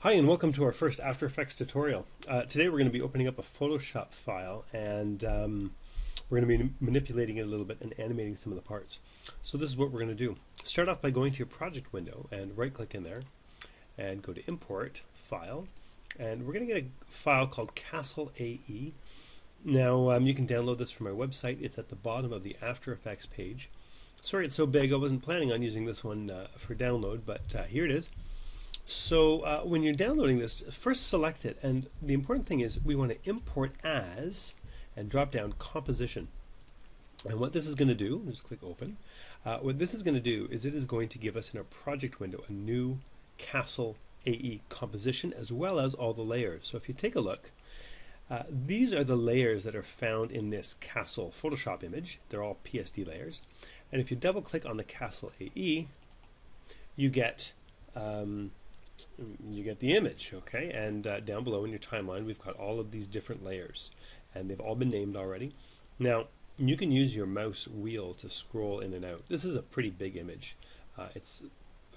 Hi and welcome to our first After Effects tutorial. Today we're going to be opening up a Photoshop file and we're going to be manipulating it a little bit and animating some of the parts. So this is what we're going to do. Start off by going to your project window and right click in there and go to Import, File, and we're going to get a file called Castle AE. Now you can download this from our website. It's at the bottom of the After Effects page. Sorry it's so big, I wasn't planning on using this one for download, but here it is. So when you're downloading this, first select it, and the important thing is we want to import as and drop down composition. And what this is going to do, just click open, what this is going to do is it is going to give us in our project window a new Castle AE composition as well as all the layers. So if you take a look, these are the layers that are found in this Castle Photoshop image. They're all PSD layers. And if you double click on the Castle AE, you get the image, okay? And down below in your timeline we've got all of these different layers and they've all been named already. Now you can use your mouse wheel to scroll in and out. This is a pretty big image. I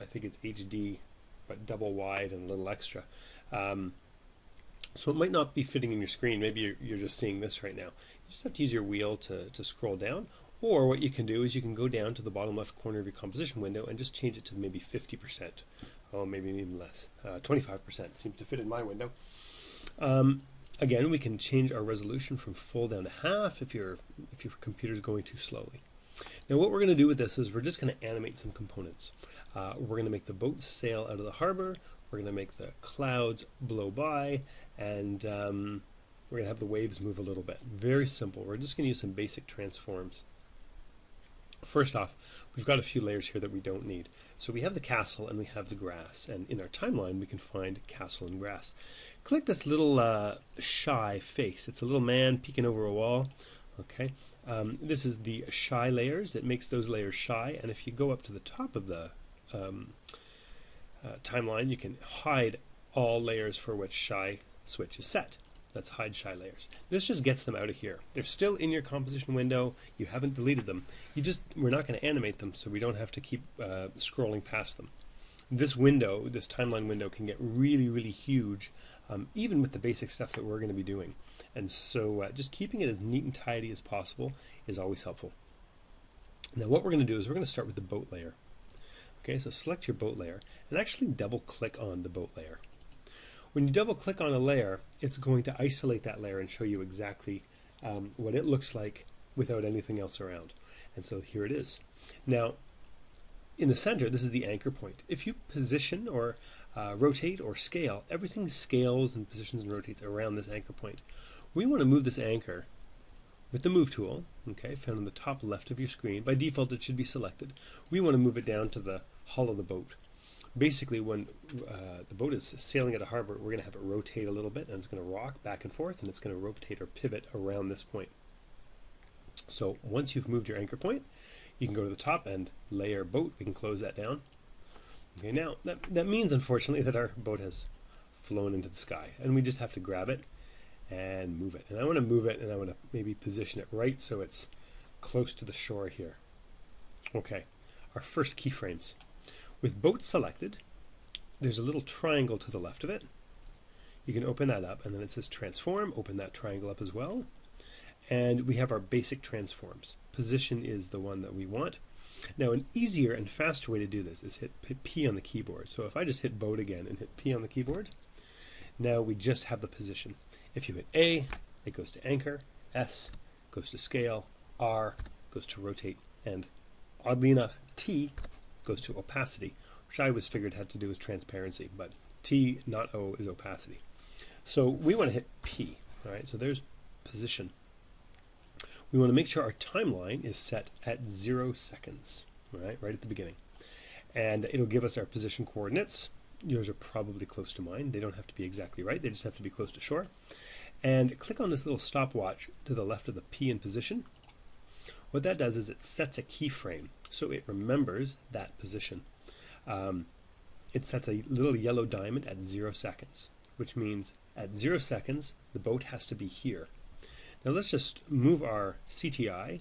think it's HD but double wide and a little extra. So it might not be fitting in your screen. Maybe you're just seeing this right now. You just have to use your wheel to scroll down. Or what you can do is you can go down to the bottom left corner of your composition window and just change it to maybe 50%. Oh, maybe even less. 25% seems to fit in my window. Again, we can change our resolution from full down to half if your computer's going too slowly. Now what we're going to do with this is we're just going to animate some components. We're going to make the boat sail out of the harbor. We're going to make the clouds blow by, and we're going to have the waves move a little bit. Very simple. We're just going to use some basic transforms. First off, we've got a few layers here that we don't need. So we have the castle and we have the grass, and in our timeline we can find castle and grass. Click this little shy face. It's a little man peeking over a wall. Okay, this is the shy layers. It makes those layers shy, and if you go up to the top of the timeline, you can hide all layers for which shy switch is set. That's hide shy layers. This just gets them out of here. They're still in your composition window. You haven't deleted them. We're not going to animate them, so we don't have to keep scrolling past them. This window, this timeline window, can get really, really huge, even with the basic stuff that we're going to be doing. And so just keeping it as neat and tidy as possible is always helpful. Now what we're going to do is we're going to start with the boat layer. Okay, so select your boat layer and actually double click on the boat layer. When you double click on a layer, it's going to isolate that layer and show you exactly what it looks like without anything else around. And so here it is. Now, in the center, this is the anchor point. If you position or rotate or scale, everything scales and positions and rotates around this anchor point. We want to move this anchor with the Move tool, okay, found on the top left of your screen. By default, it should be selected. We want to move it down to the hull of the boat. Basically, when the boat is sailing at a harbor, we're going to have it rotate a little bit, and it's going to rock back and forth, and it's going to rotate or pivot around this point. So once you've moved your anchor point, you can go to the top and layer boat. We can close that down. Okay, now that means, unfortunately, that our boat has flown into the sky, and we just have to grab it and move it. And I want to move it, and I want to maybe position it right so it's close to the shore here. Okay, our first keyframes. With boat selected, there's a little triangle to the left of it. You can open that up, and then it says transform. Open that triangle up as well. And we have our basic transforms. Position is the one that we want. Now an easier and faster way to do this is hit P on the keyboard. So if I just hit boat again and hit P on the keyboard, now we just have the position. If you hit A, it goes to anchor, S goes to scale, R goes to rotate, and oddly enough, T goes to opacity, which I always figured had to do with transparency, but T, not O, is opacity. So we want to hit P, all right? So there's position. We want to make sure our timeline is set at 0 seconds, right at the beginning. And it'll give us our position coordinates. Yours are probably close to mine. They don't have to be exactly right. They just have to be close to shore. And click on this little stopwatch to the left of the P in position. What that does is it sets a keyframe, so it remembers that position. It sets a little yellow diamond at 0 seconds, which means at 0 seconds the boat has to be here. Now let's just move our CTI,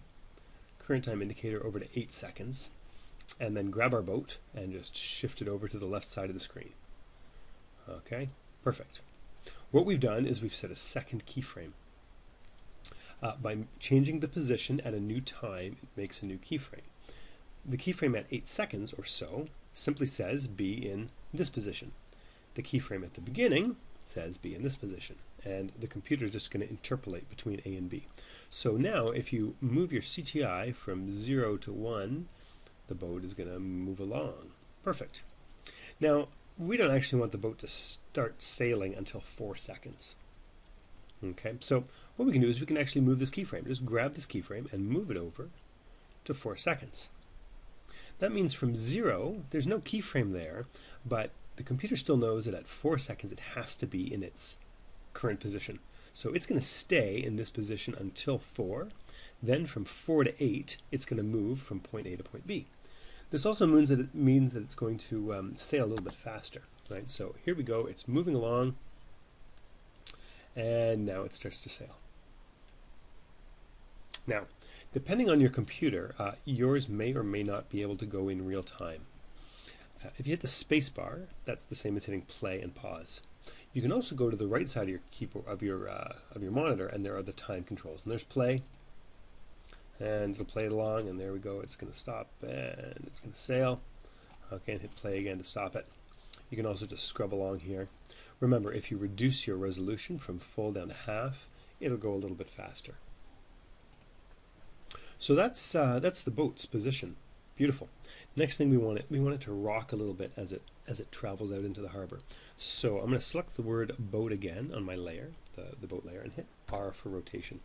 current time indicator, over to 8 seconds, and then grab our boat and just shift it over to the left side of the screen. Okay, perfect. What we've done is we've set a second keyframe. By changing the position at a new time, it makes a new keyframe. The keyframe at 8 seconds or so simply says be in this position. The keyframe at the beginning says be in this position, and the computer is just going to interpolate between A and B. So now if you move your CTI from 0 to 1, the boat is going to move along. Perfect. Now, we don't actually want the boat to start sailing until 4 seconds. Okay, so what we can do is we can actually move this keyframe. Just grab this keyframe and move it over to 4 seconds. That means from 0, there's no keyframe there, but the computer still knows that at 4 seconds it has to be in its current position. So it's going to stay in this position until 4. Then from 4 to 8, it's going to move from point A to point B. This also means that it's going to sail a little bit faster. Right? So here we go. It's moving along, and now it starts to sail. Now, depending on your computer, yours may or may not be able to go in real time. If you hit the space bar, that's the same as hitting play and pause. You can also go to the right side of your keyboard of your monitor, and there are the time controls. And there's play, and it'll play it along, and there we go. It's going to stop, and it's going to sail. Okay, and hit play again to stop it. You can also just scrub along here. Remember, if you reduce your resolution from full down to half, it'll go a little bit faster. So that's the boat's position. Beautiful. Next thing we want it to rock a little bit as it travels out into the harbor. So I'm going to select the word boat again on my layer, the boat layer, and hit R for rotation.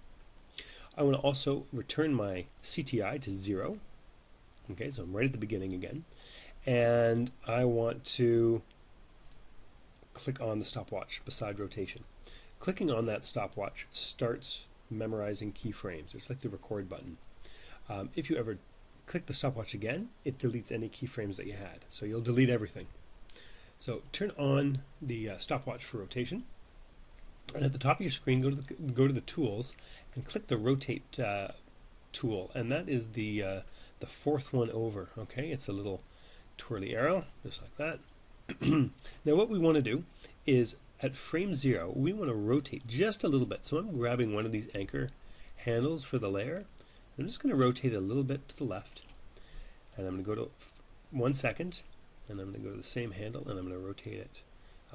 I want to also return my CTI to 0. Okay, so I'm right at the beginning again. And I want to click on the stopwatch beside rotation. Clicking on that stopwatch starts memorizing keyframes. It's like the record button. If you ever click the stopwatch again, it deletes any keyframes that you had. So you'll delete everything. So turn on the stopwatch for rotation. And at the top of your screen, go to the tools and click the rotate tool. And that is the fourth one over. Okay, it's a little twirly arrow, just like that. Now what we want to do is at frame 0, we want to rotate just a little bit. So I'm grabbing one of these anchor handles for the layer. I'm just going to rotate it a little bit to the left, and I'm going to go to 1 second, and I'm going to go to the same handle, and I'm going to rotate it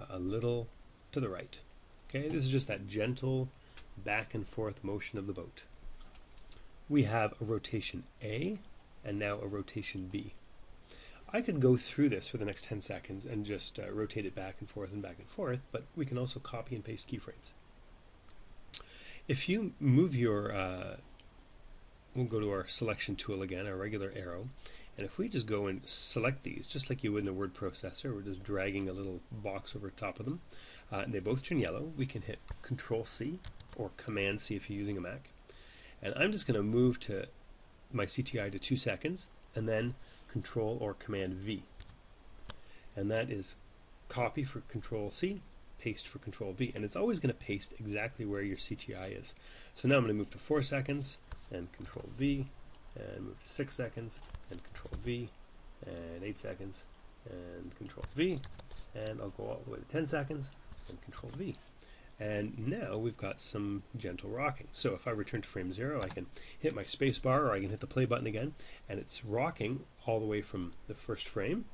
a little to the right. Okay, this is just that gentle back and forth motion of the boat. We have a rotation A, and now a rotation B. I could go through this for the next 10 seconds and just rotate it back and forth, but we can also copy and paste keyframes. If you move your we'll go to our selection tool again, our regular arrow, and if we just go and select these, just like you would in a word processor, we're just dragging a little box over top of them, and they both turn yellow. We can hit Control-C or Command-C if you're using a Mac, and I'm just going to move to my CTI to 2 seconds, and then Control or Command-V, and that is copy for Control-C, paste for Control-V, and it's always going to paste exactly where your CTI is. So now I'm going to move to 4 seconds, and Control-V, and move to 6 seconds, and Control-V, and 8 seconds, and Control-V, and I'll go all the way to 10 seconds, and Control-V. And now we've got some gentle rocking. So if I return to frame 0, I can hit my space bar, or I can hit the play button again, and it's rocking all the way from the first frame.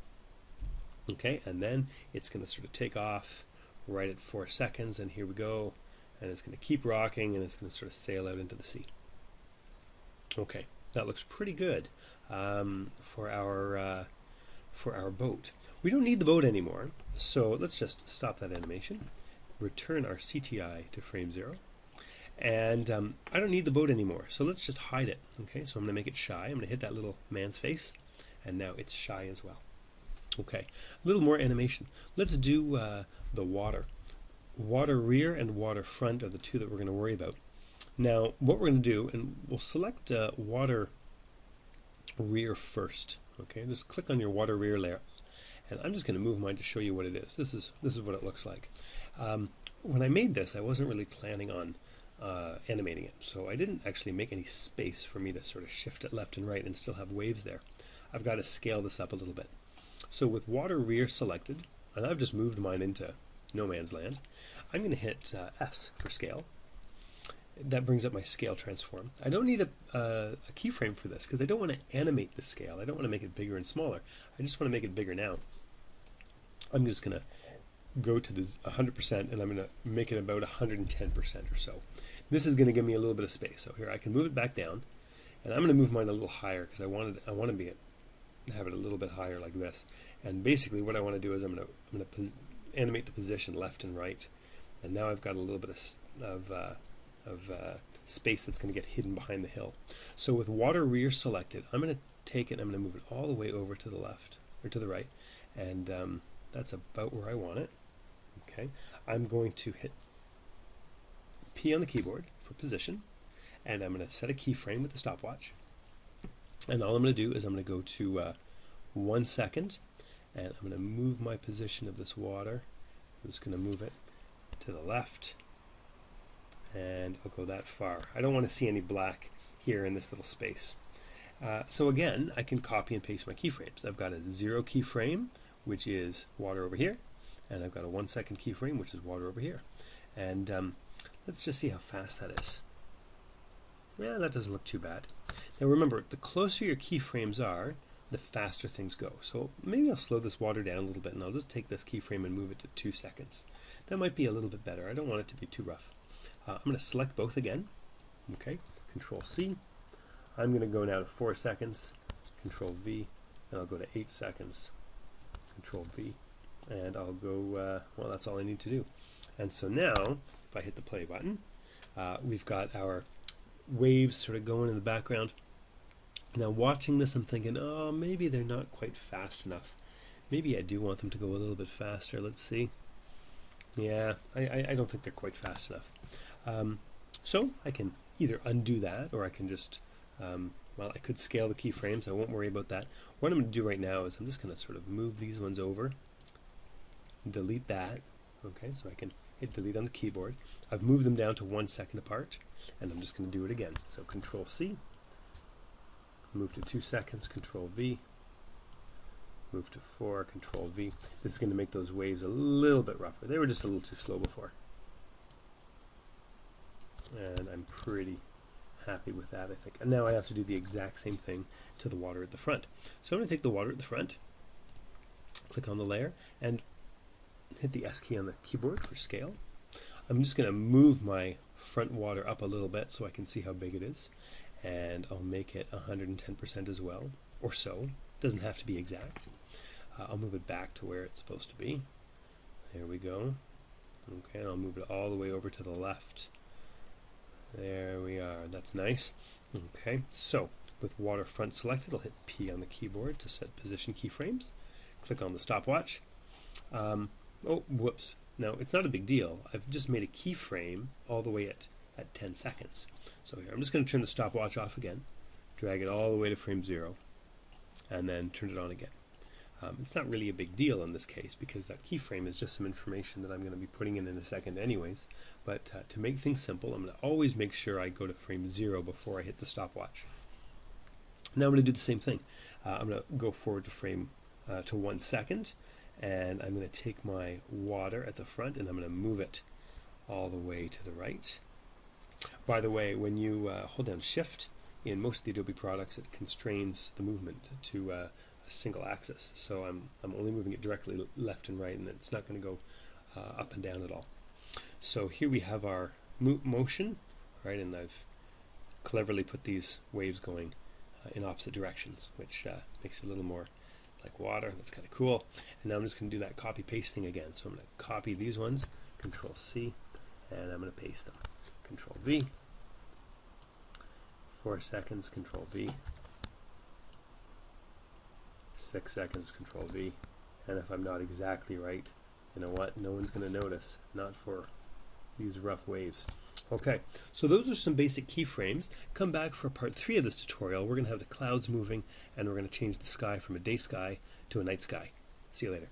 Okay, and then it's going to sort of take off right at 4 seconds, and here we go, and it's going to keep rocking, and it's going to sort of sail out into the sea. Okay, that looks pretty good for our boat. We don't need the boat anymore, so let's just stop that animation, return our CTI to frame 0, and I don't need the boat anymore, so let's just hide it. Okay, so I'm going to make it shy. I'm going to hit that little man's face, and now it's shy as well. Okay, a little more animation. Let's do the water. Water rear and water front are the two that we're going to worry about. Now, what we're going to do, and we'll select water rear first. Okay, just click on your water rear layer, and I'm just going to move mine to show you what it is. This is what it looks like. When I made this, I wasn't really planning on animating it, so I didn't actually make any space for me to sort of shift it left and right and still have waves there. I've got to scale this up a little bit. So with water rear selected, and I've just moved mine into no man's land. I'm going to hit S for scale. That brings up my scale transform. I don't need a keyframe for this because I don't want to animate the scale. I don't want to make it bigger and smaller. I just want to make it bigger now. I'm just going to go to the 100% and I'm going to make it about 110% or so. This is going to give me a little bit of space. So here I can move it back down, and I'm going to move mine a little higher because I want to have it a little bit higher like this. And basically what I want to do is I'm going to animate the position left and right, and now I've got a little bit of space that's going to get hidden behind the hill. So with water rear selected, I'm going to take it and I'm going to move it all the way over to the left or to the right, and that's about where I want it. Okay, I'm going to hit P on the keyboard for position, and I'm going to set a keyframe with the stopwatch. And all I'm going to do is I'm going to go to 1 second, and I'm going to move my position of this water. I'm just going to move it to the left, and I'll go that far. I don't want to see any black here in this little space. So again, I can copy and paste my keyframes. I've got a 0 keyframe, which is water over here, and I've got a 1 second keyframe, which is water over here. And let's just see how fast that is. Yeah, that doesn't look too bad. Now remember, the closer your keyframes are, the faster things go. So maybe I'll slow this water down a little bit, and I'll just take this keyframe and move it to 2 seconds. That might be a little bit better. I don't want it to be too rough. I'm going to select both again. Okay, Control C. I'm going to go now to 4 seconds, Control V, and I'll go to 8 seconds, Control V, and I'll go, well, that's all I need to do. And so now, if I hit the play button, we've got our waves sort of going in the background. Now watching this, I'm thinking, oh, maybe they're not quite fast enough. Maybe I do want them to go a little bit faster. Let's see. Yeah, I don't think they're quite fast enough. So I can either undo that, or I can just, well, I could scale the keyframes. I won't worry about that. What I'm going to do right now is I'm just going to sort of move these ones over, delete that. Okay, so I can hit delete on the keyboard. I've moved them down to 1 second apart, and I'm just going to do it again. So Control C, move to 2 seconds, Control V, move to 4, Control V. This is going to make those waves a little bit rougher. They were just a little too slow before. And I'm pretty happy with that, I think. And now I have to do the exact same thing to the water at the front. So I'm going to take the water at the front, click on the layer, and hit the S key on the keyboard for scale. I'm just going to move my front water up a little bit so I can see how big it is, and I'll make it 110% as well, or so. It doesn't have to be exact. I'll move it back to where it's supposed to be. There we go. Okay, and I'll move it all the way over to the left. There we are. That's nice. Okay, so with water front selected, I'll hit P on the keyboard to set position keyframes. Click on the stopwatch. Oh, whoops. Now, it's not a big deal. I've just made a keyframe all the way at 10 seconds. So here, I'm just going to turn the stopwatch off again, drag it all the way to frame 0, and then turn it on again. It's not really a big deal in this case because that keyframe is just some information that I'm going to be putting in a second anyways. But to make things simple, I'm going to always make sure I go to frame 0 before I hit the stopwatch. Now I'm going to do the same thing. I'm going to go forward to frame to 1 second, and I'm going to take my water at the front and I'm going to move it all the way to the right. By the way, when you hold down Shift in most of the Adobe products, it constrains the movement to a single axis. So I'm only moving it directly left and right, and it's not going to go up and down at all. So here we have our motion, right? And I've cleverly put these waves going in opposite directions, which makes it a little more like water. That's kind of cool. And now I'm just going to do that copy paste thing again. So I'm going to copy these ones, Control C, and I'm going to paste them. Control V, 4 seconds, Control V, 6 seconds, Control V, and if I'm not exactly right, you know what, no one's going to notice, not for these rough waves. Okay, so those are some basic keyframes. Come back for part 3 of this tutorial. We're going to have the clouds moving, and we're going to change the sky from a day sky to a night sky. See you later.